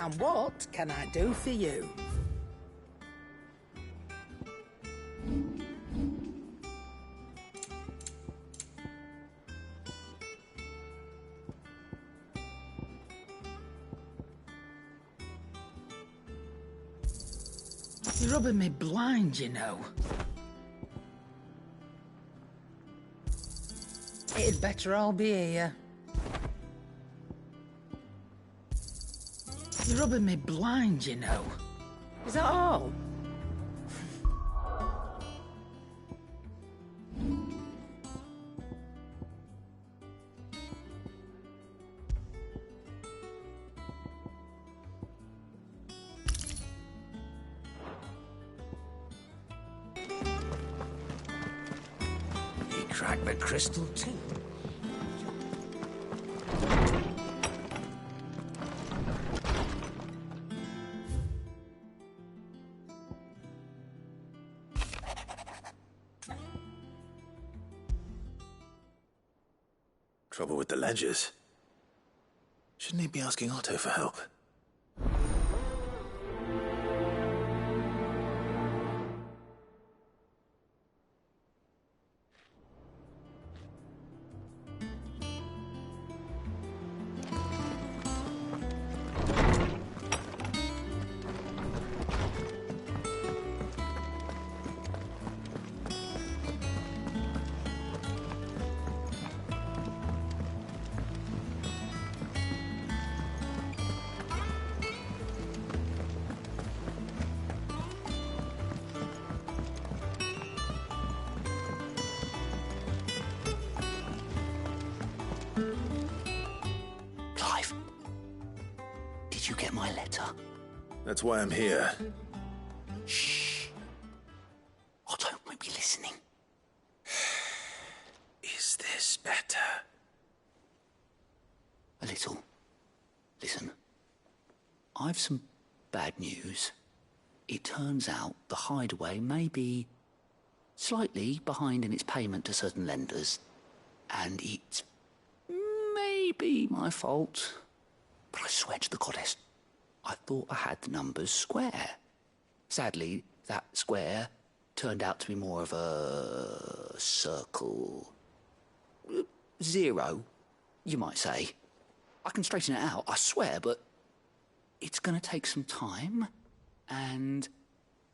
And what can I do for you? You're rubbing me blind, you know. It'd better all be here. You're rubbing me blind, you know. Is that all? He cracked the crystal too. Trouble with the ledgers. Shouldn't he be asking Otto for help? Clive, did you get my letter? That's why I'm here. Shh. Otto might be listening. Is this better? A little. Listen, I've some bad news. It turns out the hideaway may be slightly behind in its payment to certain lenders, and it's maybe my fault. But I swear to the goddess, I thought I had the numbers square. Sadly, that square turned out to be more of a circle. Zero, you might say. I can straighten it out, I swear, but it's gonna take some time, and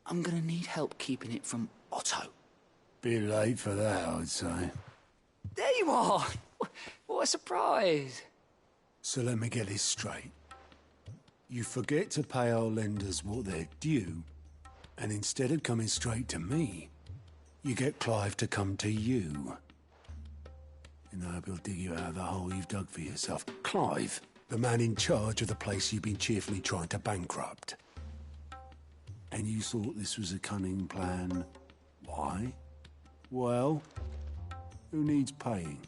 I'm gonna need help keeping it from Otto. Bit late for that, I'd say. There you are! What a surprise! So let me get this straight. You forget to pay our lenders what they're due, and instead of coming straight to me, you get Clive to come to you. In the hope he'll dig you out of the hole you've dug for yourself. Clive, the man in charge of the place you've been cheerfully trying to bankrupt. And you thought this was a cunning plan. Why? Well, who needs paying?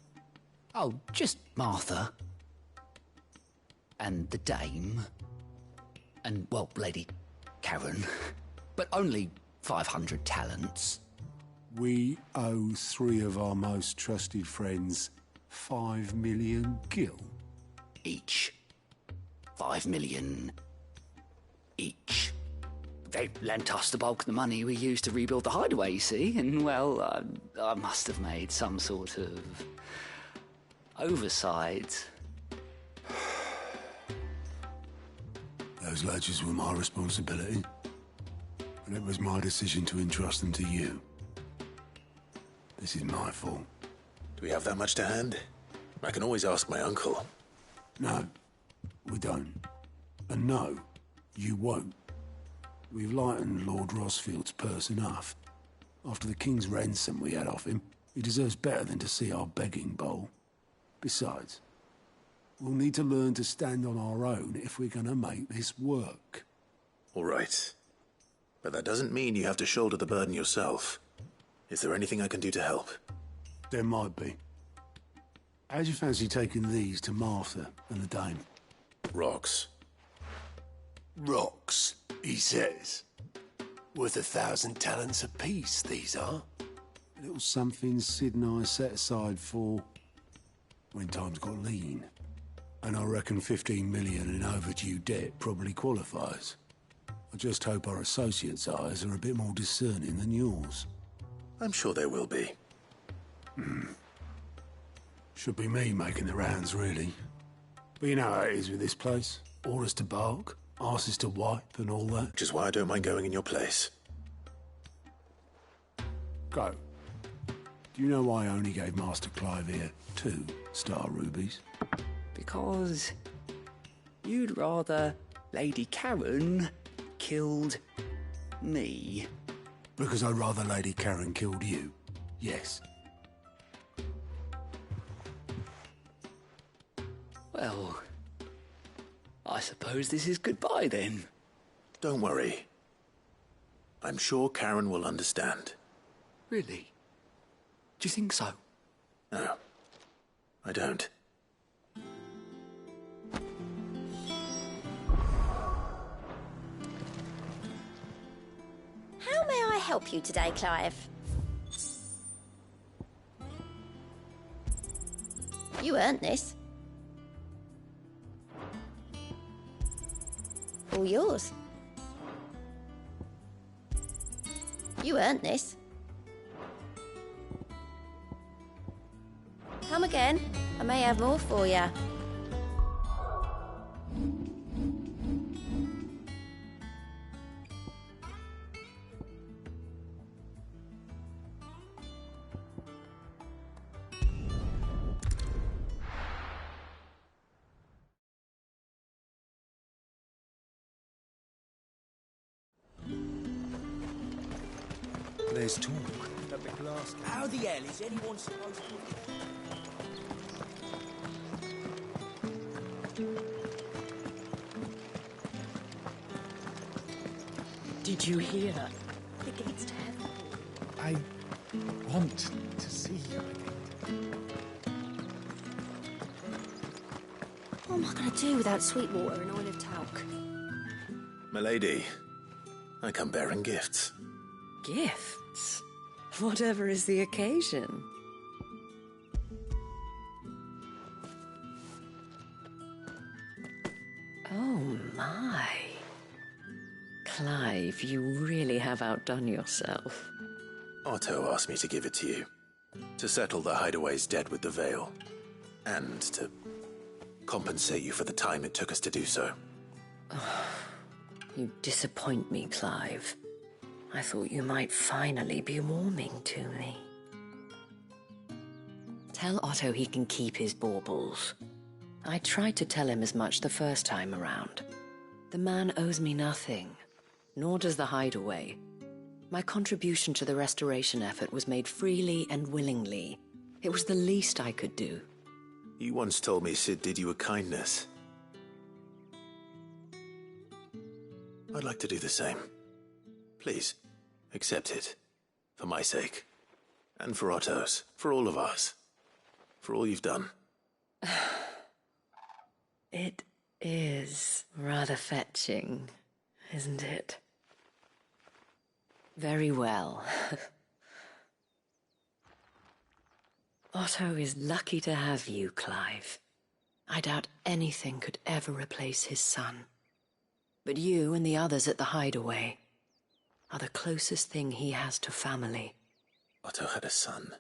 Oh, just Martha. And the dame. And, well, Lady Karen. But only 500 talents. We owe 3 of our most trusted friends 5 million gil. Each. 5 million each. They lent us the bulk of the money we used to rebuild the hideaway, you see, and, well, I must have made some sort of oversight. Those ledgers were my responsibility, and it was my decision to entrust them to you. This is my fault. Do we have that much to hand? I can always ask my uncle. No, we don't. And no, you won't. We've lightened Lord Rosfield's purse enough. After the king's ransom we had off him, he deserves better than to see our begging bowl. Besides, we'll need to learn to stand on our own if we're gonna make this work. All right. But that doesn't mean you have to shoulder the burden yourself. Is there anything I can do to help? There might be. How'd you fancy taking these to Martha and the dame? Rocks. Rocks. He says. Worth 1,000 talents apiece, these are. A little something Sid and I set aside for when times got lean. And I reckon 15 million in overdue debt probably qualifies. I just hope our associates' eyes are a bit more discerning than yours. I'm sure there will be. Should be me making the rounds, really. But you know how it is with this place. Orders to bark, arses to wipe, and all that. Which is why I don't mind going in your place. Go. Do you know why I only gave Master Clive here 2 star rubies? Because you'd rather Lady Karen killed me. Because I'd rather Lady Karen killed you. Yes. Well, I suppose this is goodbye then. Don't worry. I'm sure Karen will understand. Really? Do you think so? No, I don't. How may I help you today, Clive? You earned this. All yours. You earned this. Come again. I may have more for you. There's talk. How the hell is anyone supposed to... Did you hear? The gates to heaven. I want to see you again. What am I going to do without Sweetwater and oil of talc? Milady, I come bearing gifts. Gifts? Whatever is the occasion. Oh my. Clive, you really have outdone yourself. Otto asked me to give it to you. To settle the Hideaway's debt with the Veil. And to compensate you for the time it took us to do so. You disappoint me, Clive. I thought you might finally be warming to me. Tell Otto he can keep his baubles. I tried to tell him as much the first time around. The man owes me nothing, nor does the Hideaway. My contribution to the restoration effort was made freely and willingly. It was the least I could do. You once told me Sid did you a kindness. I'd like to do the same. Please, accept it. For my sake. And for Otto's. For all of us. For all you've done. It is rather fetching, isn't it? Very well. Otto is lucky to have you, Clive. I doubt anything could ever replace his son. But you and the others at the Hideaway are the closest thing he has to family. Otto had a son.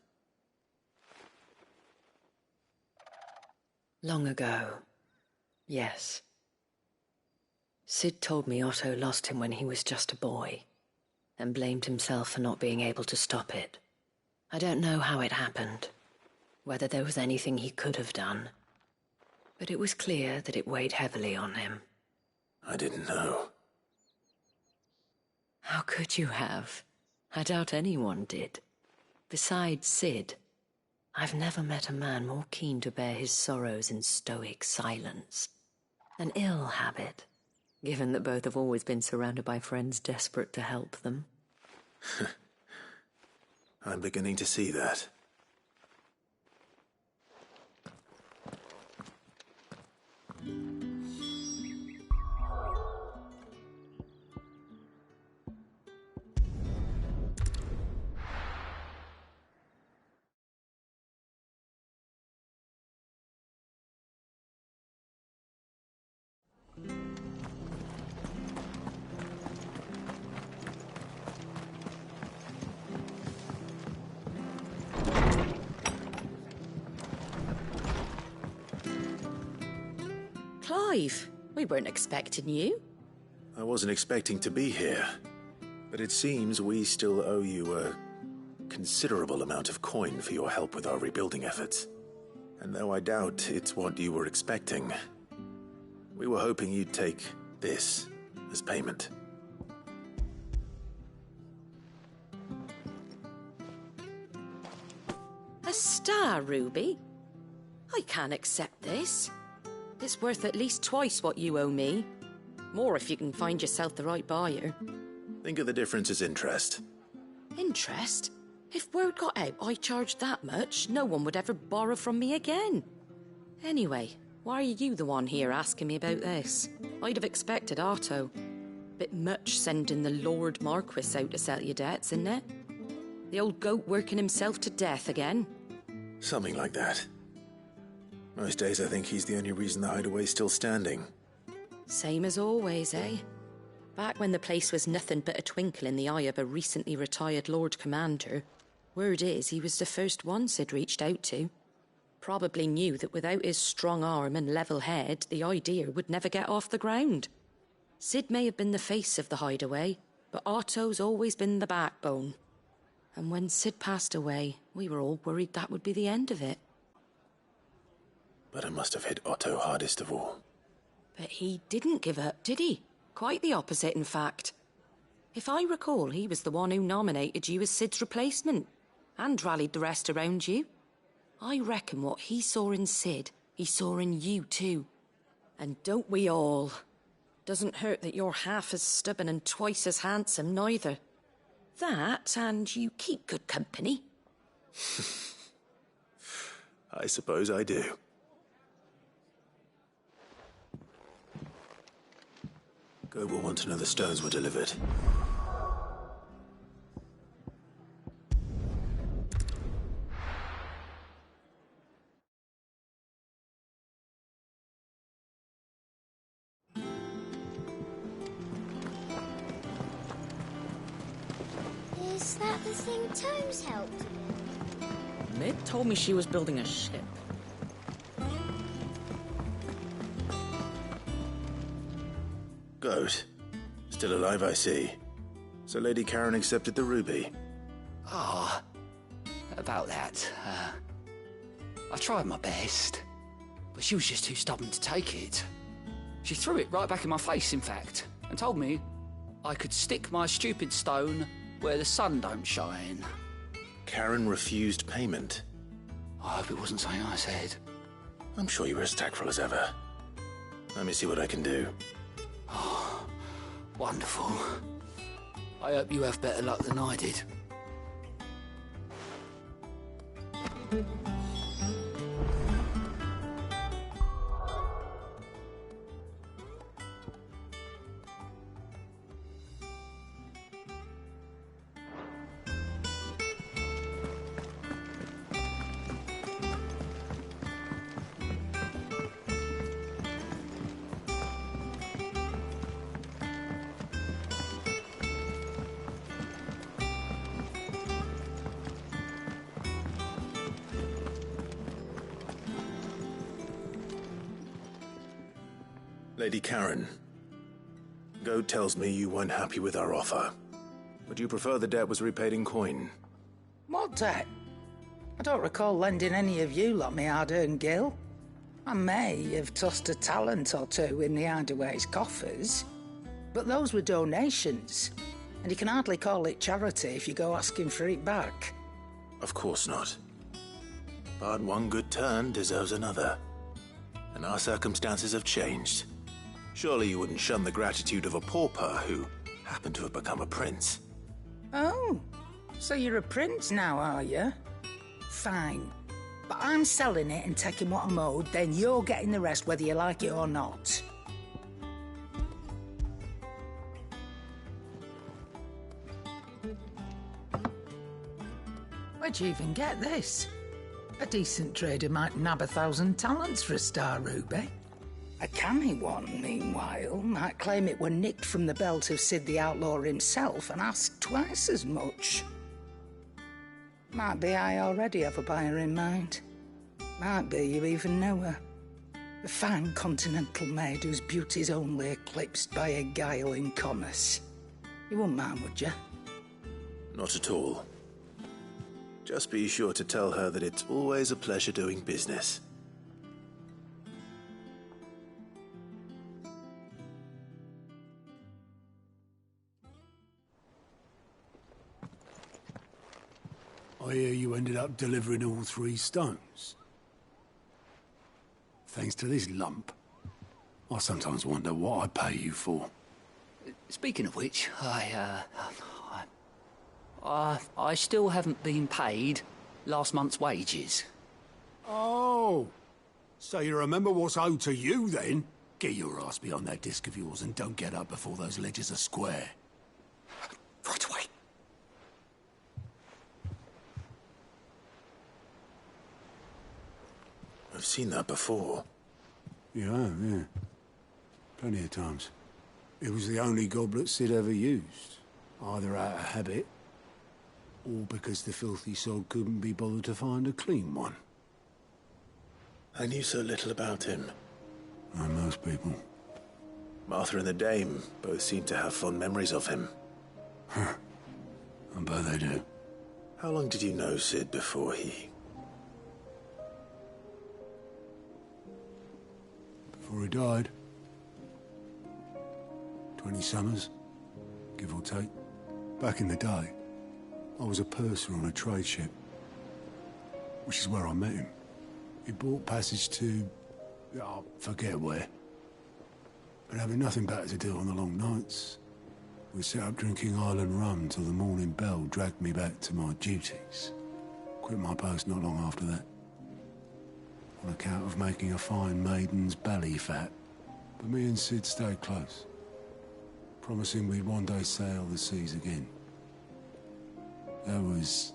Long ago, yes. Sid told me Otto lost him when he was just a boy, and blamed himself for not being able to stop it. I don't know how it happened, whether there was anything he could have done, but it was clear that it weighed heavily on him. I didn't know. How could you have? I doubt anyone did. Besides Sid, I've never met a man more keen to bear his sorrows in stoic silence. An ill habit, given that both have always been surrounded by friends desperate to help them. I'm beginning to see that. Clive, we weren't expecting you. I wasn't expecting to be here, but it seems we still owe you a considerable amount of coin for your help with our rebuilding efforts. And though I doubt it's what you were expecting, we were hoping you'd take this as payment. A star ruby? I can't accept this. It's worth at least twice what you owe me. More if you can find yourself the right buyer. Think of the difference as interest. Interest? If word got out I charged that much, no one would ever borrow from me again. Anyway, why are you the one here asking me about this? I'd have expected Otto. Bit much sending the Lord Marquis out to settle your debts, isn't it? The old goat working himself to death again. Something like that. Most days I think he's the only reason the hideaway's still standing. Same as always, eh? Back when the place was nothing but a twinkle in the eye of a recently retired Lord Commander, word is he was the first one Sid reached out to. Probably knew that without his strong arm and level head, the idea would never get off the ground. Sid may have been the face of the hideaway, but Otto's always been the backbone. And when Sid passed away, we were all worried that would be the end of it. But it must have hit Otto hardest of all. But he didn't give up, did he? Quite the opposite, in fact. If I recall, he was the one who nominated you as Sid's replacement, and rallied the rest around you. I reckon what he saw in Sid, he saw in you too. And don't we all? Doesn't hurt that you're half as stubborn and twice as handsome, neither. That, and you keep good company. I suppose I do. Goat will want to know the stones were delivered. Is that the thing Tomes helped with? Mid told me she was building a ship. Goat. Still alive, I see. So Lady Karen accepted the ruby. Ah, about that. I tried my best, but she was just too stubborn to take it. She threw it right back in my face, in fact, and told me I could stick my stupid stone where the sun don't shine. Karen refused payment. I hope it wasn't something I said. I'm sure you were as tactful as ever. Let me see what I can do. Oh, wonderful. I hope you have better luck than I did. Lady Karen, Goat tells me you weren't happy with our offer. Would you prefer the debt was repaid in coin? What debt? I don't recall lending any of you lot me hard-earned gil. I may have tossed a talent or two in the hideaway's coffers, but those were donations, and you can hardly call it charity if you go asking for it back. Of course not. But one good turn deserves another. And our circumstances have changed. Surely you wouldn't shun the gratitude of a pauper who happened to have become a prince. Oh, so you're a prince now, are you? Fine. But I'm selling it and taking what I'm owed, then you're getting the rest whether you like it or not. Where'd you even get this? A decent trader might nab 1,000 talents for a star ruby. A canny one, meanwhile, might claim it were nicked from the belt of Sid the Outlaw himself and ask twice as much. Might be I already have a buyer in mind. Might be you even know her. A fine continental maid whose beauty's only eclipsed by a guile in commerce. You wouldn't mind, would you? Not at all. Just be sure to tell her that it's always a pleasure doing business. I hear you ended up delivering all 3 stones. Thanks to this lump. I sometimes wonder what I pay you for. Speaking of which, I still haven't been paid last month's wages. Oh, so you remember what's owed to you then? Get your ass behind that disc of yours and don't get up before those ledgers are square. Right away. I've seen that before. Yeah. Plenty of times. It was the only goblet Sid ever used, either out of habit, or because the filthy sod couldn't be bothered to find a clean one. I knew so little about him. Like most people. Martha and the Dame both seem to have fond memories of him. I bet they do. How long did you know Sid before he... Before he died. 20 summers, give or take. Back in the day, I was a purser on a trade ship, which is where I met him. He bought passage to... I forget where. But having nothing better to do on the long nights, we sat up drinking island rum till the morning bell dragged me back to my duties. Quit my post not long after that. On account of making a fine maiden's belly fat. But me and Sid stayed close, promising we'd one day sail the seas again. That was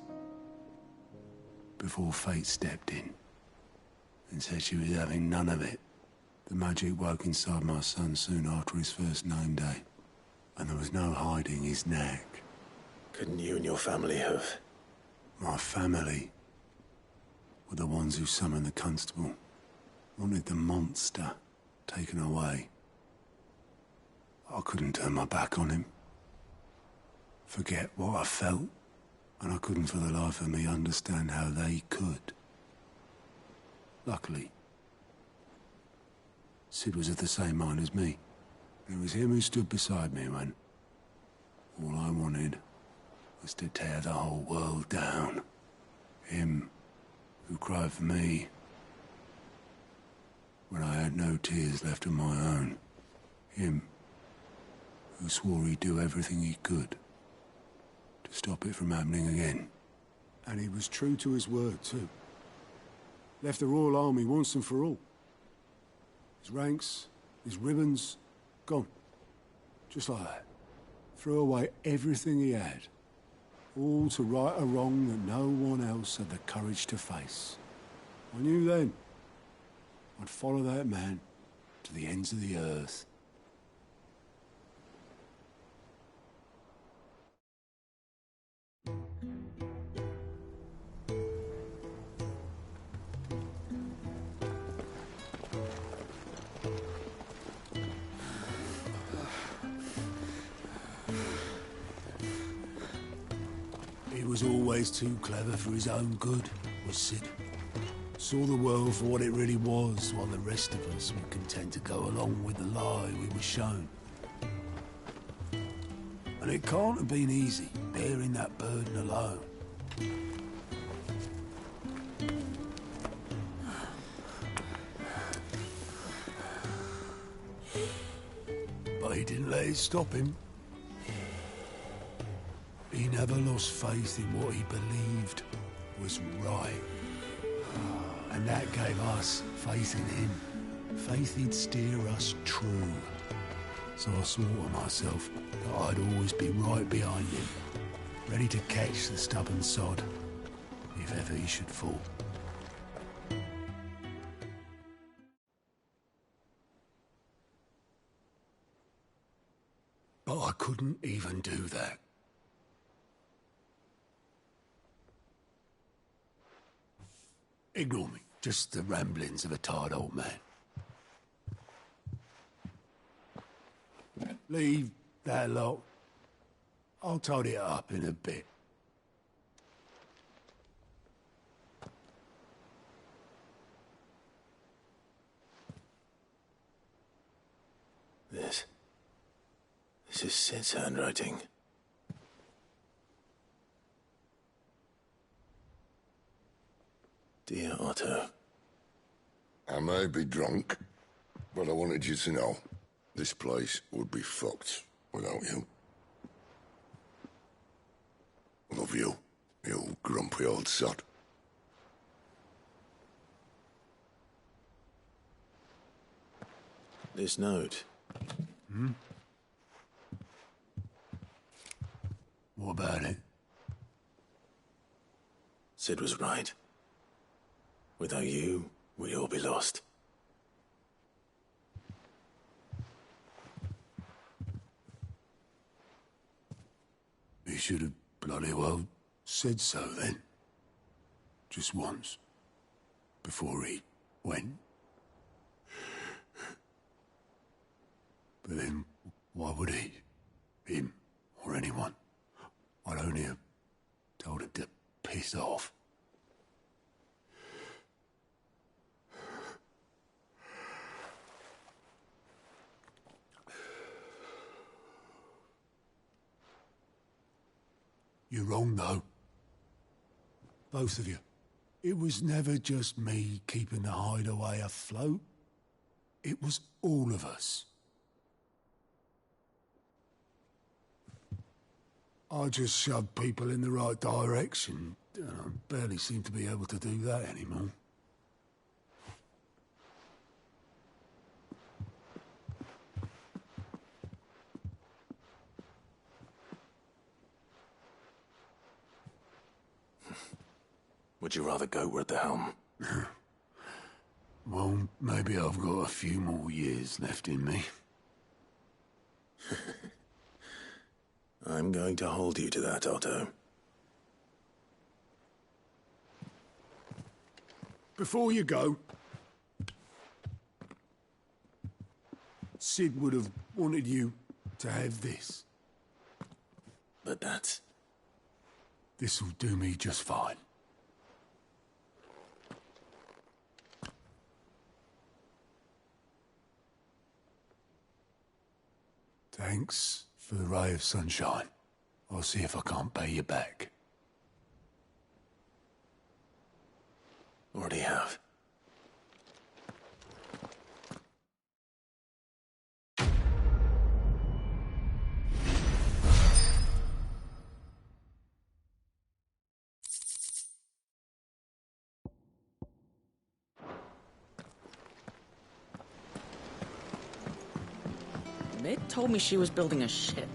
before fate stepped in and said she was having none of it. The magic woke inside my son soon after his first name day, and there was no hiding his knack. Couldn't you and your family have... My family were the ones who summoned the constable, wanted the monster taken away. I couldn't turn my back on him, forget what I felt, and I couldn't for the life of me understand how they could. Luckily, Sid was of the same mind as me. It was him who stood beside me when all I wanted was to tear the whole world down. Him who cried for me when I had no tears left of my own. Him who swore he'd do everything he could to stop it from happening again. And he was true to his word, too. Left the Royal Army once and for all. His ranks, his ribbons, gone. Just like that. Threw away everything he had. All to right a wrong that no one else had the courage to face. I knew then I'd follow that man to the ends of the earth. He was always too clever for his own good, was Sid. Saw the world for what it really was, while the rest of us were content to go along with the lie we were shown. And it can't have been easy, bearing that burden alone. But he didn't let it stop him. He never lost faith in what he believed was right. And that gave us faith in him. Faith he'd steer us true. So I swore to myself that I'd always be right behind him, ready to catch the stubborn sod, if ever he should fall. But I couldn't even do that. Ignore me. Just the ramblings of a tired old man. Leave that lot. I'll tidy it up in a bit. This is Sid's handwriting. Dear Otto. I may be drunk, but I wanted you to know this place would be fucked without you. Love you, you grumpy old sod. This note. What about it? Sid was right. Without you, we'd all be lost. He should have bloody well said so then. Just once. Before he went. But then, why would he? Him, or anyone? I'd only have told him to piss off. You're wrong, though. Both of you. It was never just me keeping the hideaway afloat. It was all of us. I just shoved people in the right direction, and I barely seem to be able to do that anymore. Would you rather go at the helm? Well, maybe I've got a few more years left in me. I'm going to hold you to that, Otto. Before you go, Sid would have wanted you to have this. But that's... This'll do me just fine. Thanks for the ray of sunshine. I'll see if I can't pay you back. Already have. Mid told me she was building a ship.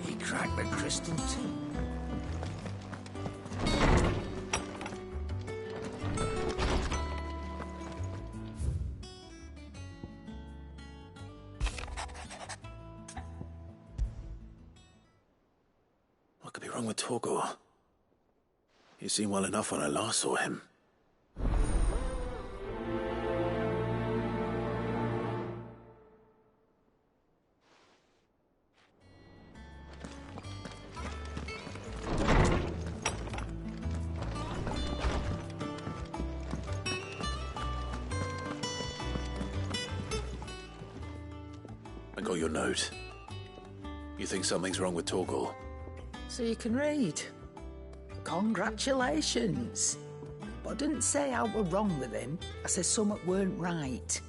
He cracked the crystal too. What could be wrong with Torgor? He seemed well enough when I last saw him. I got your note. You think something's wrong with Torgor? So you can read. Congratulations. But I didn't say I were wrong with him. I said something weren't right.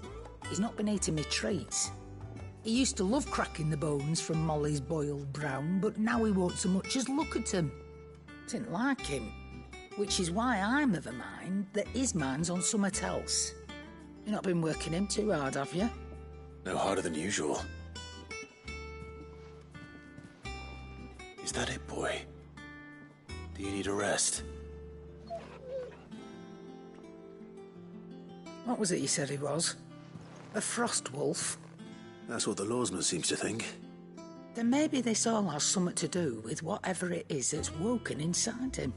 He's not been eating me treats. He used to love cracking the bones from Molly's boiled brown, but now he won't so much as look at 'em. Didn't like him. Which is why I'm of a mind that his mind's on something else. You've not been working him too hard, have you? No harder than usual. Is that it, boy? Do you need a rest? What was it you said he was? A frost wolf? That's what the lawsman seems to think. Then maybe this all has something to do with whatever it is that's woken inside him.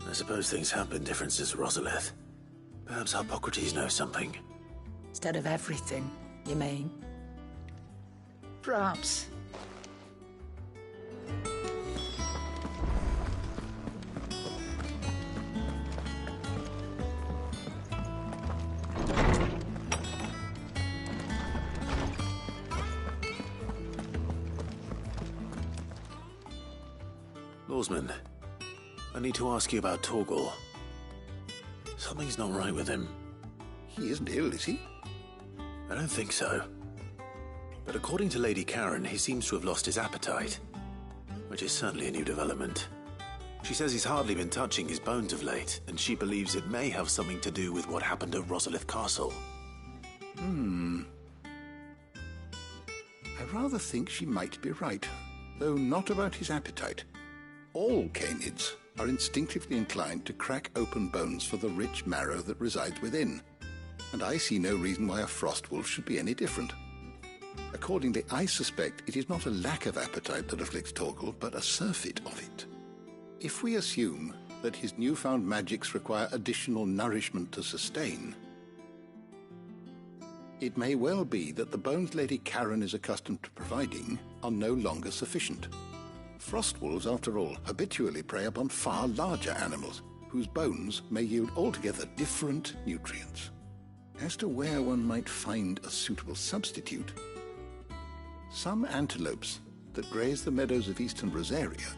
I suppose things have been different since Rosalith. Perhaps Hippocrates knows something. Instead of everything, you mean? Perhaps. Lawsman, I need to ask you about Torgal. Something's not right with him. He isn't ill, is he? I don't think so. But according to Lady Karen, he seems to have lost his appetite, which is certainly a new development. She says he's hardly been touching his bones of late, and she believes it may have something to do with what happened at Rosalith Castle. I rather think she might be right, though not about his appetite. All canids are instinctively inclined to crack open bones for the rich marrow that resides within, and I see no reason why a frostwolf should be any different. Accordingly, I suspect it is not a lack of appetite that afflicts Torgal, but a surfeit of it. If we assume that his newfound magics require additional nourishment to sustain, it may well be that the bones Lady Karen is accustomed to providing are no longer sufficient. Frostwolves, after all, habitually prey upon far larger animals, whose bones may yield altogether different nutrients. As to where one might find a suitable substitute, some antelopes that graze the meadows of eastern Rosaria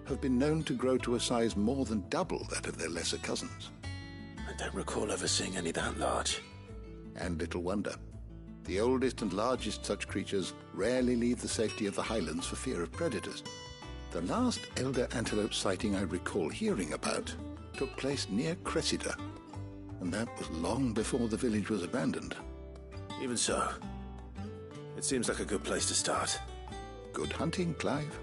have been known to grow to a size more than double that of their lesser cousins. I don't recall ever seeing any that large. And little wonder. The oldest and largest such creatures rarely leave the safety of the highlands for fear of predators. The last elder antelope sighting I recall hearing about took place near Cressida, and that was long before the village was abandoned. Even so, it seems like a good place to start. Good hunting, Clive.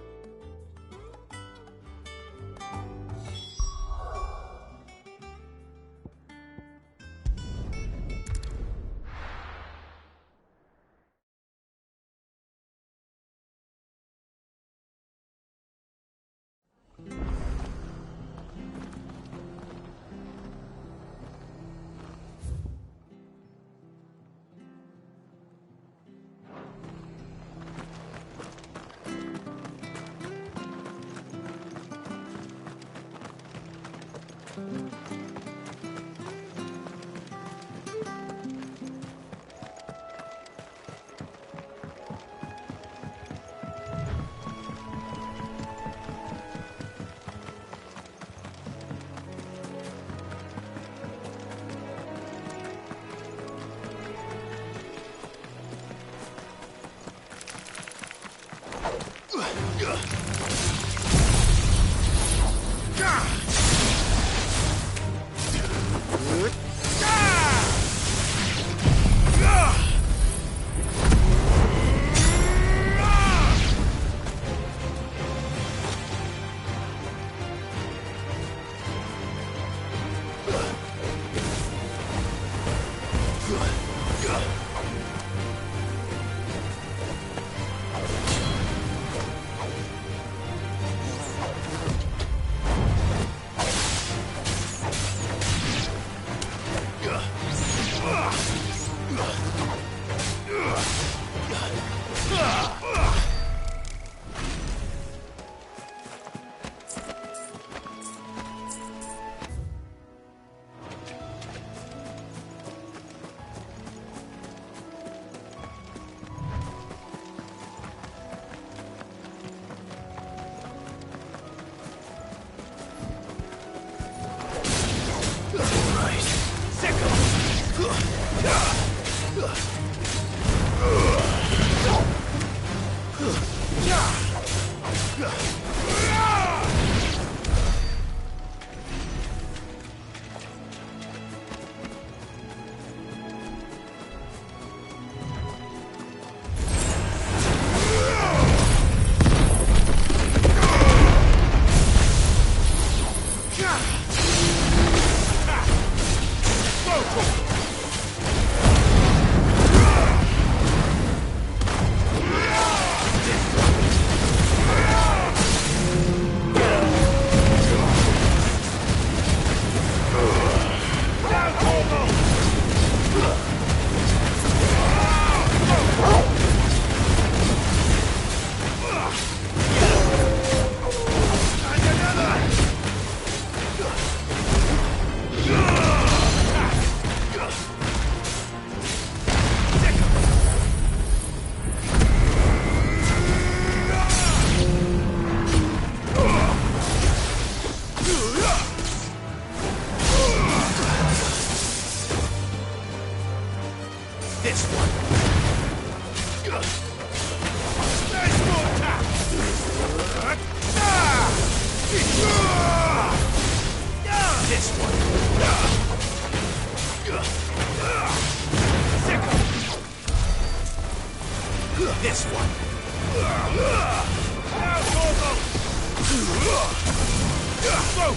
Well,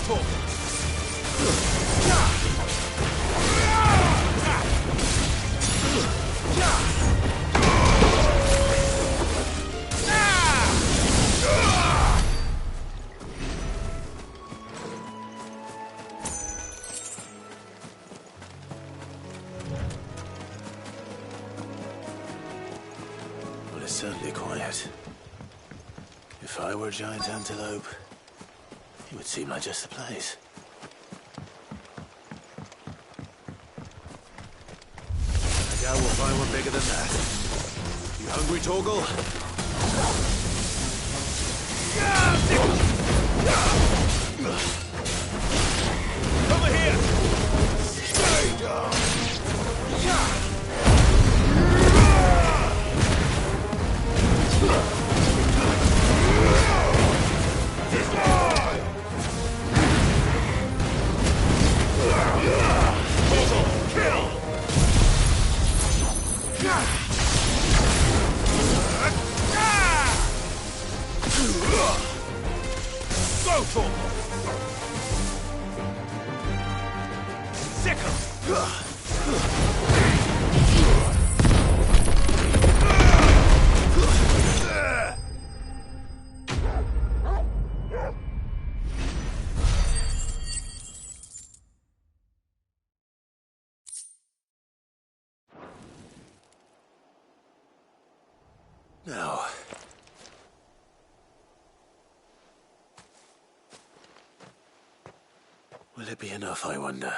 it's certainly quiet. If I were a giant antelope, it would seem like just the place. I doubt we'll find one bigger than that. You hungry, Torgal? Over here! Stay down! Now, will it be enough, I wonder?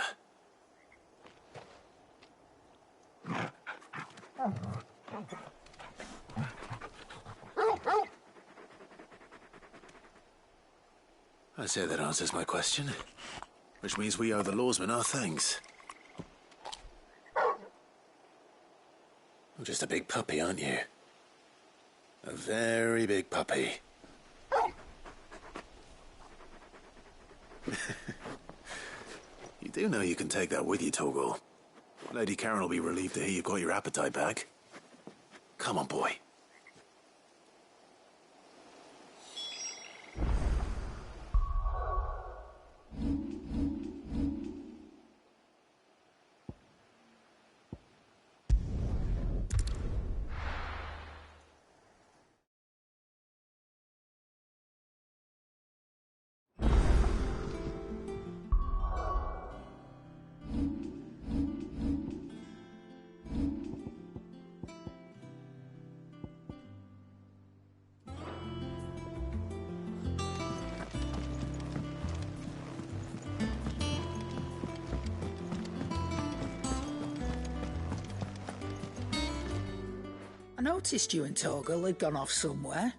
I say that answers my question, which means we owe the lawsmen our thanks. You're just a big puppy, aren't you? A very big puppy. You do know you can take that with you, Torgal. Lady Karen will be relieved to hear you've got your appetite back. Come on, boy. I noticed you and Torgal had gone off somewhere.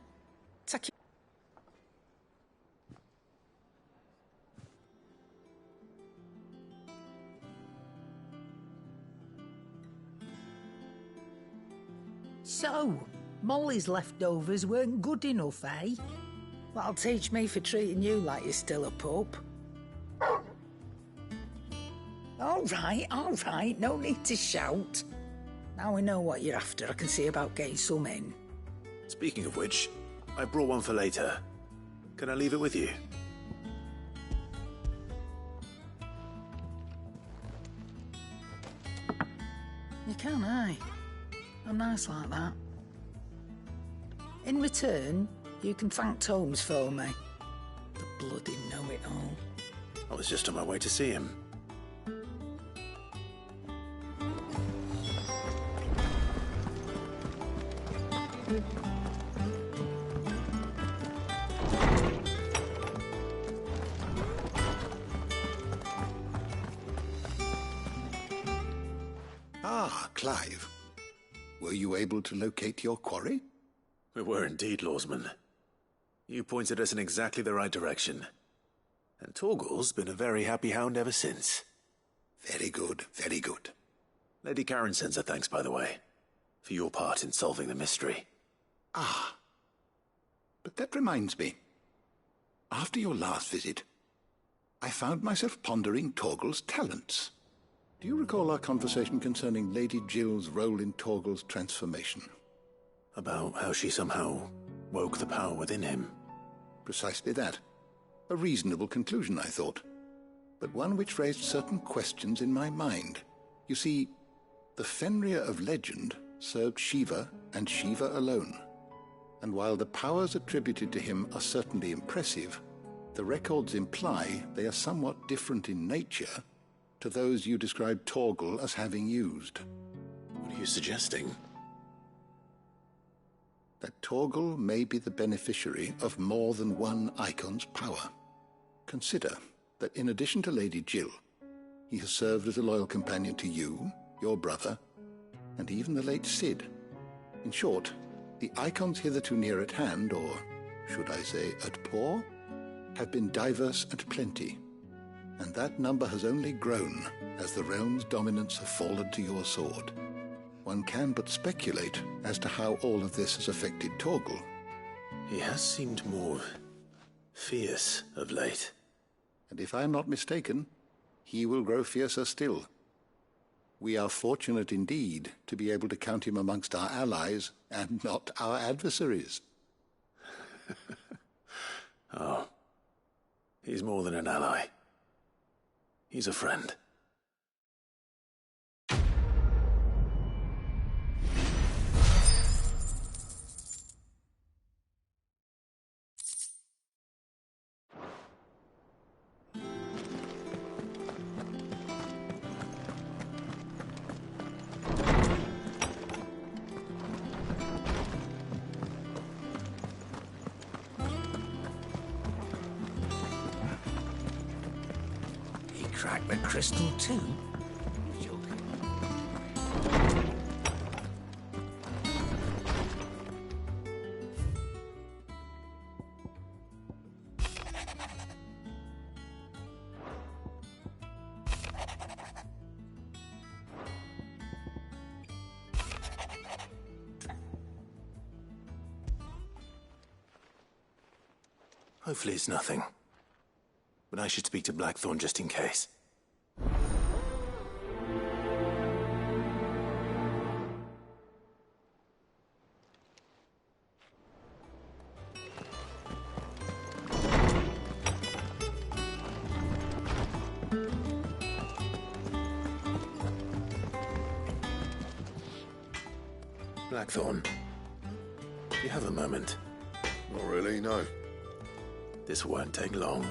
So, Molly's leftovers weren't good enough, eh? That'll teach me for treating you like you're still a pup. All right, no need to shout. Now we know what you're after, I can see about getting some in. Speaking of which, I brought one for later. Can I leave it with you? You can, aye. I'm nice like that. In return, you can thank Tomes for me. The bloody know-it-all. I was just on my way to see him. Ah, Clive. Were you able to locate your quarry? We were indeed, Lawsman. You pointed us in exactly the right direction. And Torgal's been a very happy hound ever since. Very good, very good. Lady Karen sends her thanks, by the way, for your part in solving the mystery. Ah. But that reminds me. After your last visit, I found myself pondering Torgal's talents. Do you recall our conversation concerning Lady Jill's role in Torgal's transformation? About how she somehow woke the power within him. Precisely that. A reasonable conclusion, I thought, but one which raised certain questions in my mind. You see, the Fenrir of legend served Shiva and Shiva alone, and while the powers attributed to him are certainly impressive, the records imply they are somewhat different in nature to those you described Torgal as having used. What are you suggesting? That Torgal may be the beneficiary of more than one icon's power. Consider that in addition to Lady Jill, he has served as a loyal companion to you, your brother, and even the late Cid. In short, the icons hitherto near at hand, or should I say at paw, have been diverse and plenty, and that number has only grown as the realm's dominance have fallen to your sword. One can but speculate as to how all of this has affected Torgal. He has seemed more fierce of late. And if I am not mistaken, he will grow fiercer still. We are fortunate indeed to be able to count him amongst our allies and not our adversaries. Oh, he's more than an ally. He's a friend. Crack the crystal too? Hopefully it's nothing. But I should speak to Blackthorn just in case. Blackthorn, do you have a moment? Not really, no. This won't take long.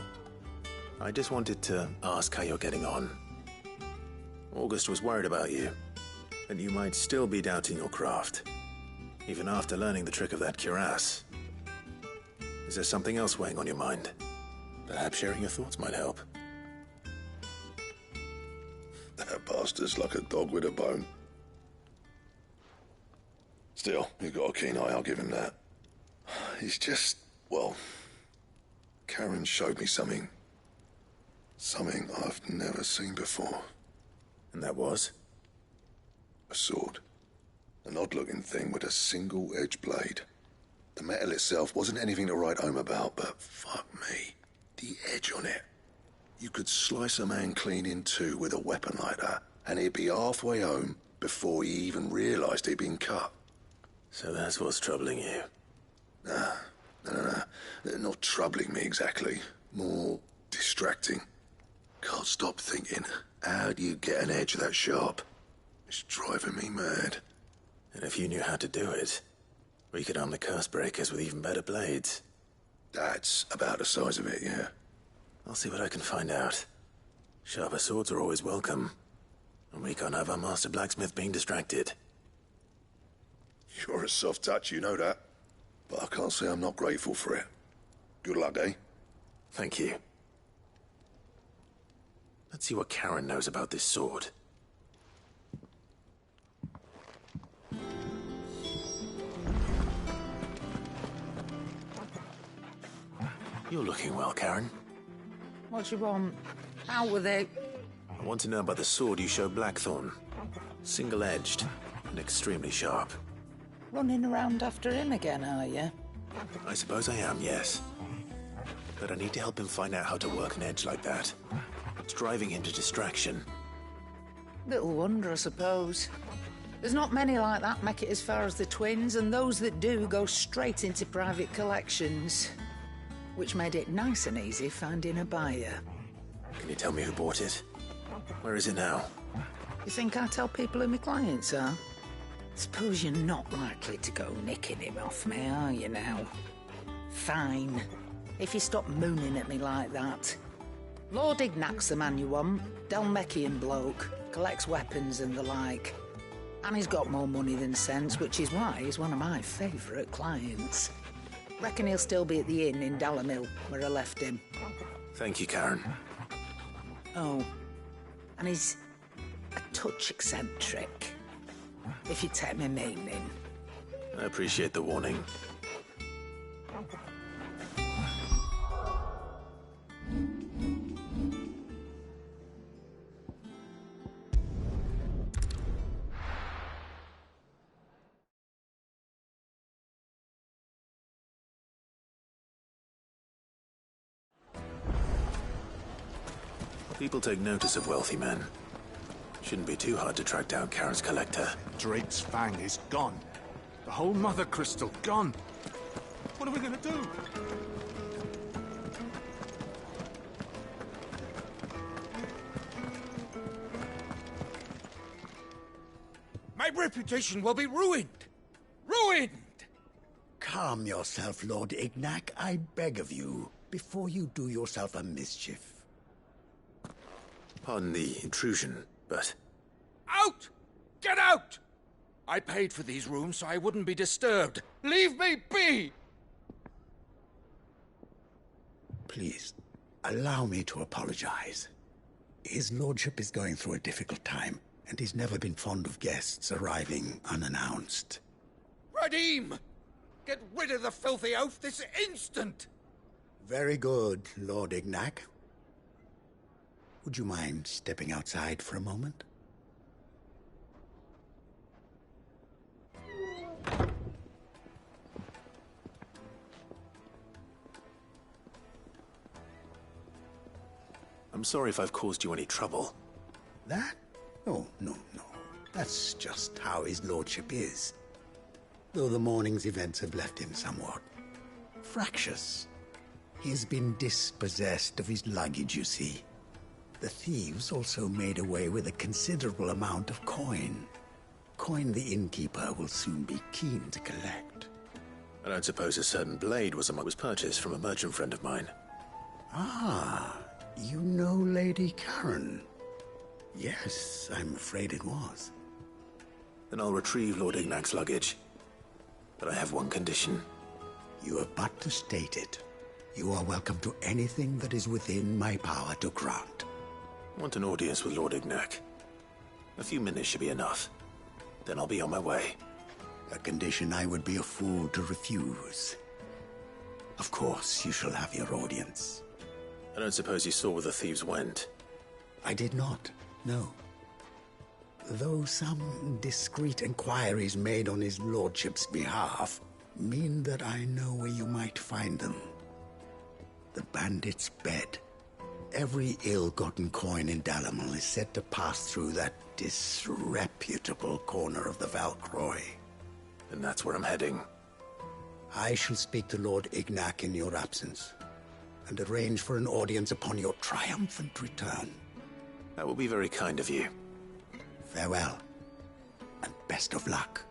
I just wanted to ask how you're getting on. August was worried about you, and you might still be doubting your craft, even after learning the trick of that cuirass. Is there something else weighing on your mind? Perhaps sharing your thoughts might help. That bastard's like a dog with a bone. Still, you've got a keen eye, I'll give him that. He's just, well, Karen showed me something. Something I've never seen before. And that was? A sword. An odd-looking thing with a single-edged blade. The metal itself wasn't anything to write home about, but fuck me, the edge on it. You could slice a man clean in two with a weapon like that, and he'd be halfway home before he even realised he'd been cut. So that's what's troubling you? Nah, no. Not troubling me exactly. More distracting. Can't stop thinking, how do you get an edge that sharp? It's driving me mad. And if you knew how to do it, we could arm the curse breakers with even better blades. That's about the size of it, yeah. I'll see what I can find out. Sharper swords are always welcome. And we can't have our master blacksmith being distracted. You're a soft touch, you know that. But I can't say I'm not grateful for it. Good luck, eh? Thank you. Let's see what Karen knows about this sword. You're looking well, Karen. What do you want? How were they? I want to know about the sword you showed Blackthorn. Single-edged and extremely sharp. Running around after him again, are you? I suppose I am, yes. But I need to help him find out how to work an edge like that. It's driving him to distraction. Little wonder, I suppose. There's not many like that make it as far as the twins, and those that do go straight into private collections. which made it nice and easy finding a buyer. Can you tell me who bought it? Where is it now? You think I tell people who my clients are? Suppose you're not likely to go nicking him off me, are you now? Fine. If you stop mooning at me like that. Lord Ignac's the man you want. Dalmekian bloke. Collects weapons and the like. And he's got more money than sense, which is why he's one of my favourite clients. Reckon he'll still be at the inn in Dalamil, where I left him. Thank you, Karen. Oh, and he's a touch eccentric, if you take my meaning. I appreciate the warning. People take notice of wealthy men. Shouldn't be too hard to track down Karen's collector. Drake's Fang is gone. The whole Mother Crystal gone. What are we gonna do? My reputation will be ruined! Ruined! Calm yourself, Lord Ignac, I beg of you, before you do yourself a mischief. Pardon the intrusion, but... Out! Get out! I paid for these rooms so I wouldn't be disturbed. Leave me be! Please, allow me to apologize. His lordship is going through a difficult time, and he's never been fond of guests arriving unannounced. Radim! Get rid of the filthy oaf this instant! Very good, Lord Ignac. Would you mind stepping outside for a moment? I'm sorry if I've caused you any trouble. That? Oh, no. That's just how his lordship is. Though the morning's events have left him somewhat fractious. He's been dispossessed of his luggage, you see. The thieves also made away with a considerable amount of coin. Coin the innkeeper will soon be keen to collect. I don't suppose a certain blade was purchased from a merchant friend of mine. Ah, you know Lady Karen. Yes, I'm afraid it was. Then I'll retrieve Lord Ignac's luggage. But I have one condition. You have but to state it. You are welcome to anything that is within my power to grant. I want an audience with Lord Ignac. A few minutes should be enough. Then I'll be on my way. A condition I would be a fool to refuse. Of course, you shall have your audience. I don't suppose you saw where the thieves went? I did not, no. Though some discreet inquiries made on his lordship's behalf mean that I know where you might find them. The bandit's bed. Every ill-gotten coin in Dalamil is said to pass through that disreputable corner of the Valcroy. And that's where I'm heading. I shall speak to Lord Ignac in your absence, and arrange for an audience upon your triumphant return. That will be very kind of you. Farewell, and best of luck.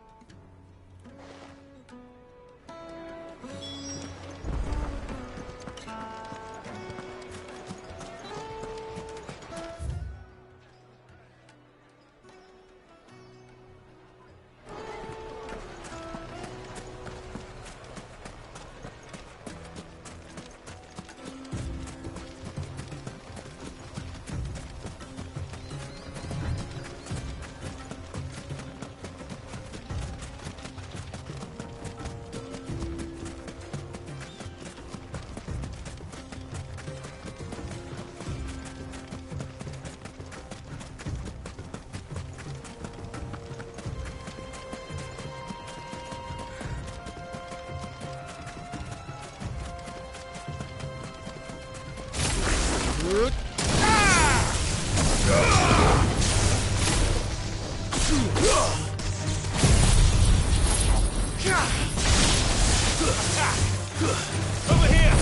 Over here!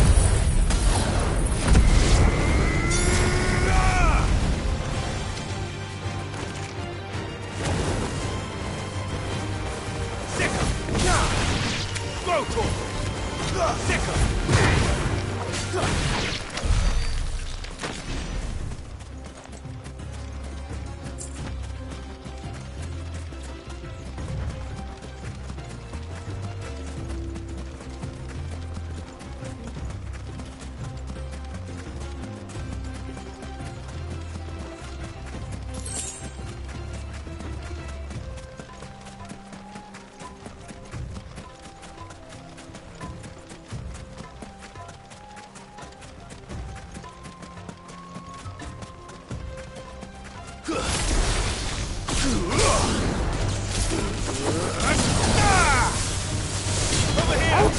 Over here!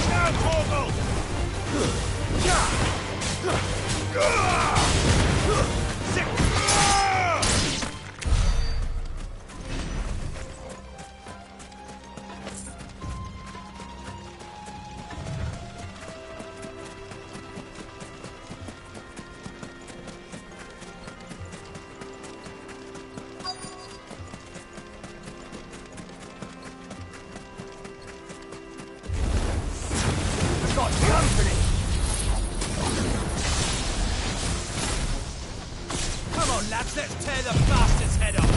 Down, Torgal! Got company! Come on, lads, let's tear the bastard's head off!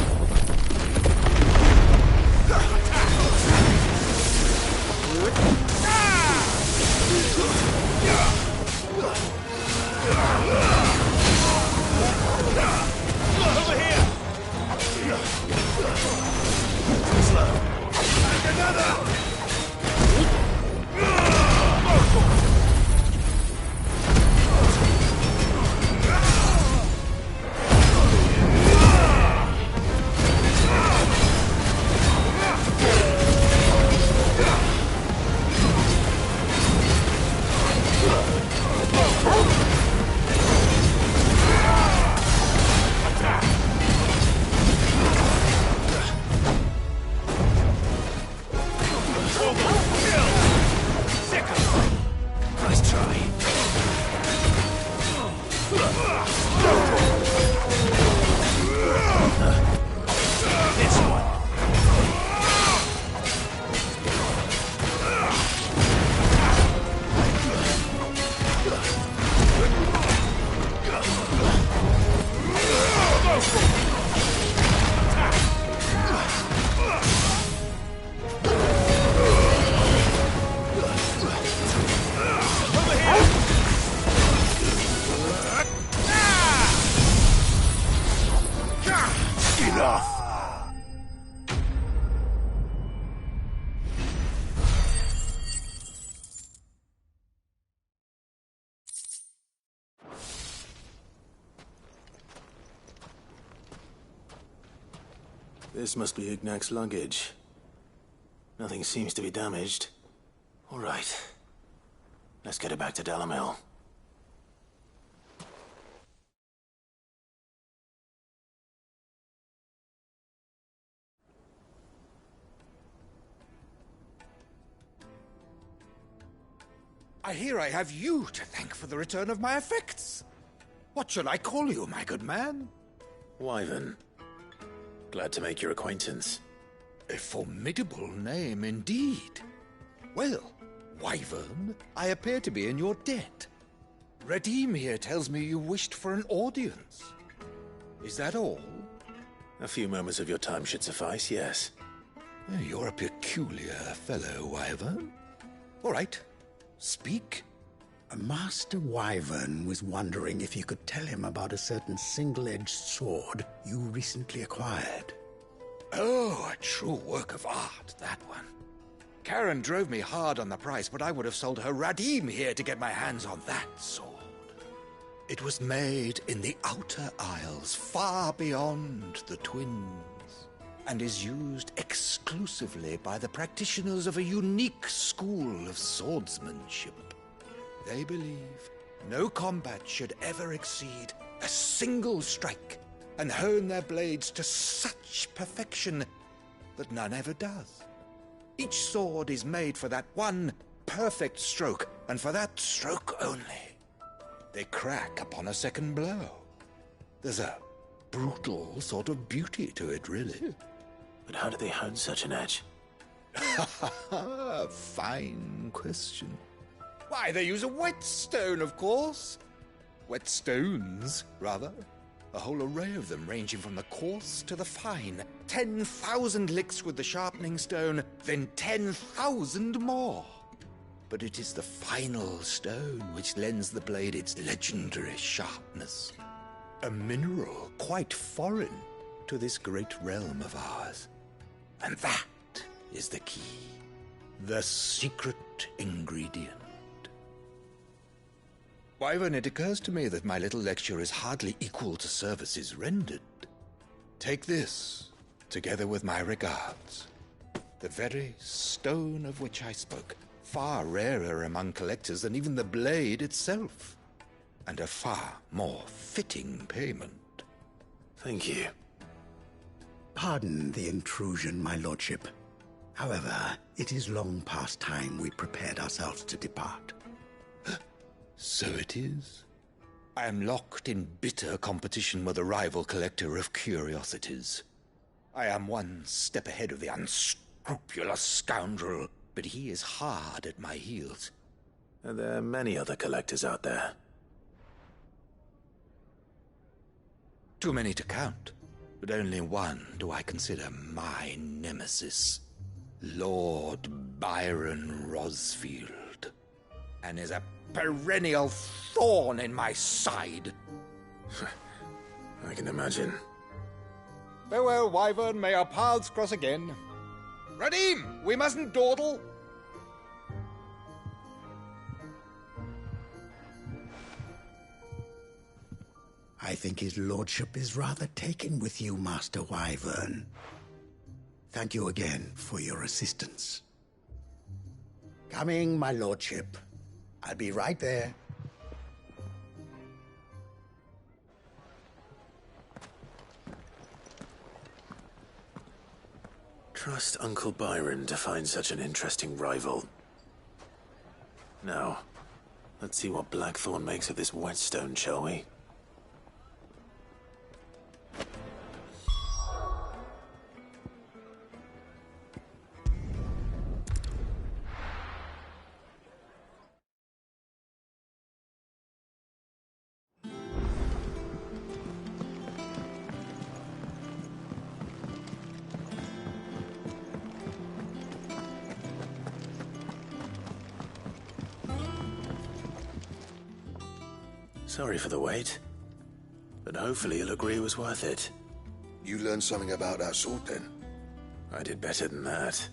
Over here! Slow. And another! This must be Ignac's luggage. Nothing seems to be damaged. All right. Let's get it back to Delamil. I hear I have you to thank for the return of my effects. What shall I call you, my good man? Wyvern. Glad to make your acquaintance. A formidable name indeed. Well, Wyvern, I appear to be in your debt. Redeem here tells me you wished for an audience. Is that all? A few moments of your time should suffice, yes. You're a peculiar fellow, Wyvern. All right, speak. Master Wyvern was wondering if you could tell him about a certain single-edged sword you recently acquired. Oh, a true work of art, that one. Karen drove me hard on the price, but I would have sold her Radim here to get my hands on that sword. It was made in the Outer Isles, far beyond the Twins, and is used exclusively by the practitioners of a unique school of swordsmanship. They believe no combat should ever exceed a single strike, and hone their blades to such perfection that none ever does. Each sword is made for that one perfect stroke, and for that stroke only. They crack upon a second blow. There's a brutal sort of beauty to it, really. But how do they hone such an edge? Fine question. Why, they use a whetstone, of course. Whetstones, rather. A whole array of them, ranging from the coarse to the fine. 10,000 licks with the sharpening stone, then 10,000 more. But it is the final stone which lends the blade its legendary sharpness. A mineral quite foreign to this great realm of ours. And that is the key. The secret ingredient. Wyvern, it occurs to me that my little lecture is hardly equal to services rendered. Take this, together with my regards. The very stone of which I spoke, far rarer among collectors than even the blade itself, and a far more fitting payment. Thank you. Pardon the intrusion, my lordship. However, it is long past time we prepared ourselves to depart. So it is. I am locked in bitter competition with a rival collector of curiosities. I am one step ahead of the unscrupulous scoundrel, but he is hard at my heels. Are there many other collectors out there? Too many to count, but only one do I consider my nemesis. Lord Byron Rosfield, and is a perennial thorn in my side. I can imagine. Farewell, Wyvern. May our paths cross again. Radim, we mustn't dawdle. I think his lordship is rather taken with you, Master Wyvern. Thank you again for your assistance. Coming, my lordship. I'll be right there. Trust Uncle Byron to find such an interesting rival. Now, let's see what Blackthorn makes of this whetstone, shall we? Sorry for the wait, but hopefully you'll agree it was worth it. You learned something about that sword, then? I did better than that.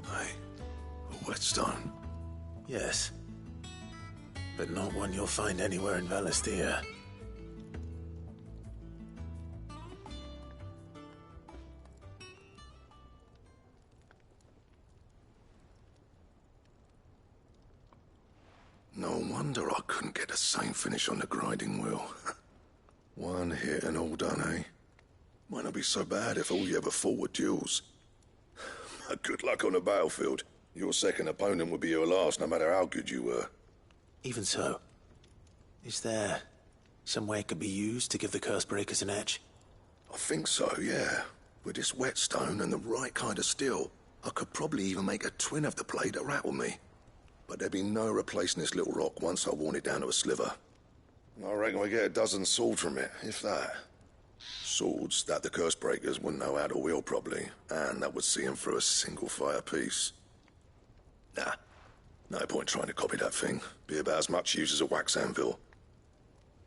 Hey, a whetstone? Yes, but not one you'll find anywhere in Valestia. No wonder I couldn't get the same finish on the grinding wheel. One hit and all done, eh? Might not be so bad if all you ever fought were duels. But good luck on the battlefield. Your second opponent would be your last, no matter how good you were. Even so, is there some way it could be used to give the curse breakers an edge? I think so, yeah. With this whetstone and the right kind of steel, I could probably even make a twin of the blade that rattled me. But there'd be no replacing this little rock once I worn it down to a sliver. I reckon we get a dozen swords from it, if that. Swords that the curse breakers wouldn't know how to wield properly, and that would see them through a single fire piece. Nah, no point trying to copy that thing. Be about as much use as a wax anvil.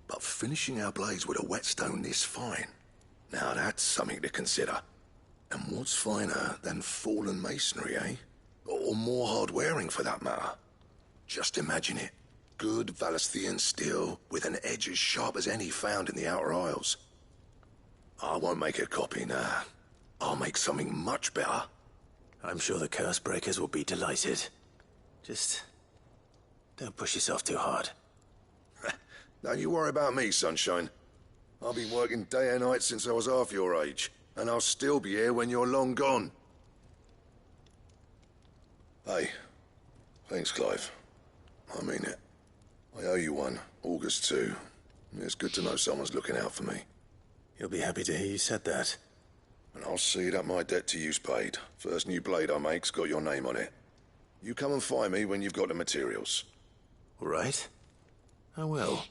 But finishing our blades with a whetstone this fine, now that's something to consider. And what's finer than fallen masonry, eh? Or more hard-wearing, for that matter. Just imagine it. Good Valesthian steel with an edge as sharp as any found in the Outer Isles. I won't make a copy, nah. I'll make something much better. I'm sure the curse breakers will be delighted. Just don't push yourself too hard. Don't you worry about me, sunshine. I've been working day and night since I was half your age, and I'll still be here when you're long gone. Hey, thanks, Clive. I mean it. I owe you one, August too. It's good to know someone's looking out for me. You'll be happy to hear you said that. And I'll see that my debt to you's paid. First new blade I make's got your name on it. You come and find me when you've got the materials. All right. I will.